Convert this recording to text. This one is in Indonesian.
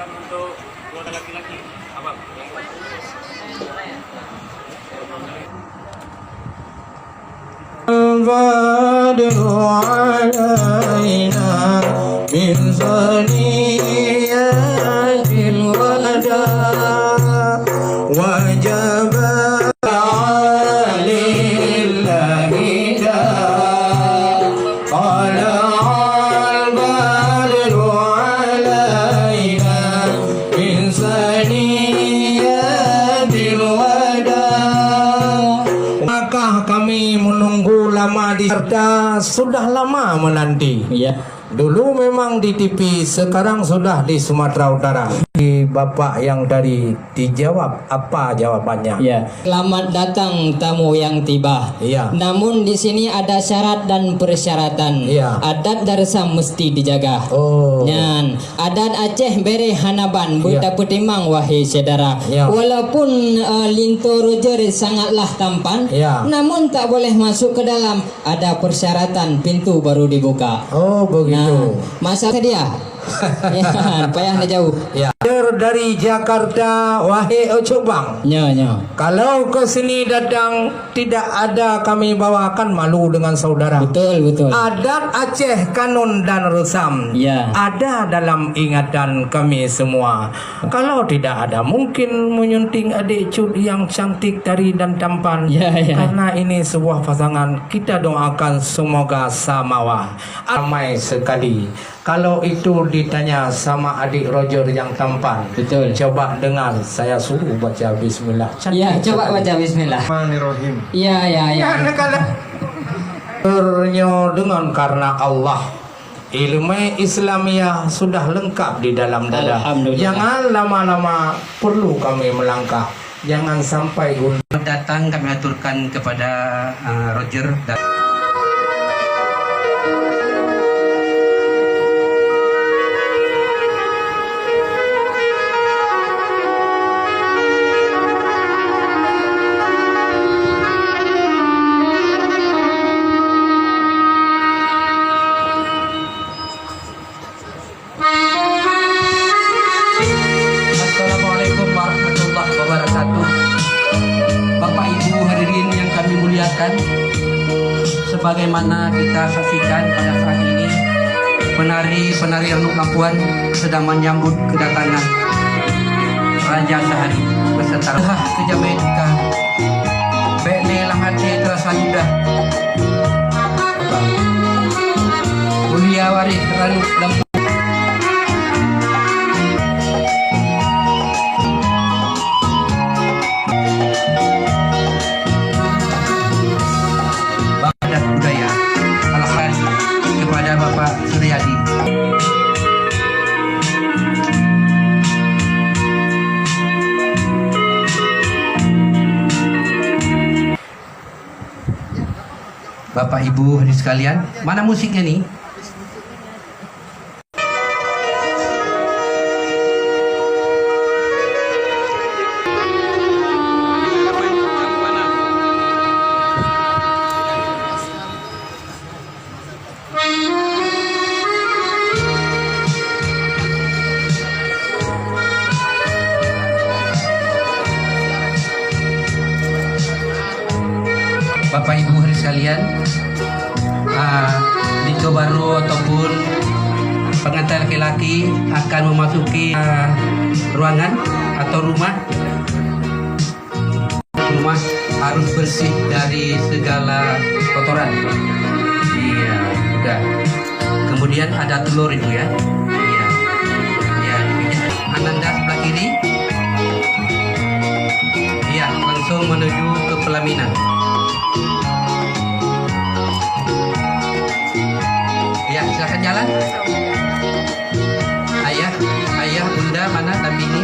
salam untuk keluarga laki-laki, abang. البدر علينا من ثنيات الوداع وجب لله طلع البدر علينا من ثنيات الوداع. Maka kami menunggu lama di Jakarta, sudah lama menanti. Ya. Dulu memang di TV, sekarang sudah di Sumatera Utara. Di Bapak yang dari dijawab, apa jawabannya? Ya. Selamat datang tamu yang tiba. Iya. Namun di sini ada syarat dan persyaratan. Iya. Adat darsa mesti dijaga. Oh. Nyan, adat Aceh bere Hanaban Iya. buta petimang wahai saudara. Iya. Walaupun Linto Roger sangatlah tampan, Iya. namun tak boleh masuk ke dalam. Ada persyaratan, pintu baru dibuka. Oh begitu. Masalah dia. Ya, payahnya jauh. Ya. Dari Jakarta, wahai Ucuk Bang. Nya. Kalau ke sini datang tidak ada kami bawakan, malu dengan saudara. Betul. Adat Aceh, kanun dan rusam Ya. ada dalam ingatan kami semua. Kalau tidak ada, mungkin menyunting adik cut yang cantik, tari dan tampan. Ya. Karena ini sebuah pasangan, kita doakan semoga samawa. Ramai sekali. Kalau itu ditanya sama adik Roger yang tampan, Betul. coba dengar, saya suruh baca Bismillah. Ya, coba baca bismillah. Bismillahirrahmanirrahim. Ya. Dengan karena Allah, ilmu Islamiyah sudah lengkap di dalam dada. Alhamdulillah. Jangan lama-lama, perlu kami melangkah. Jangan sampai datang kami aturkan kepada Roger dan Assalamualaikum warahmatullahi wabarakatuh. Bapak Ibu hadirin yang kami muliakan, sebagaimana kita saksikan pada saat ini, penari-penari Ranuk Lapuan sedang menyambut kedatangan Raja Sehari beserta Kejametika Bekne Lahati terasa mudah Mulia Waris Ranuk Lapuan. Budaya Alhamdulillah kepada Bapak Suryadi. Bapak Ibu hadirin sekalian, mana musiknya nih? Bapak Ibu hadirin sekalian, Niko baru ataupun pengantin laki-laki akan memasuki ruangan atau rumah harus bersih dari segala kotoran. Iya, udah. Kemudian ada telur itu ya. Iya. Iya, dipijat. Ananda sebelah kiri. Iya, langsung menuju ke pelaminan. Ya, silakan jalan. Ayah, bunda mana dampingi?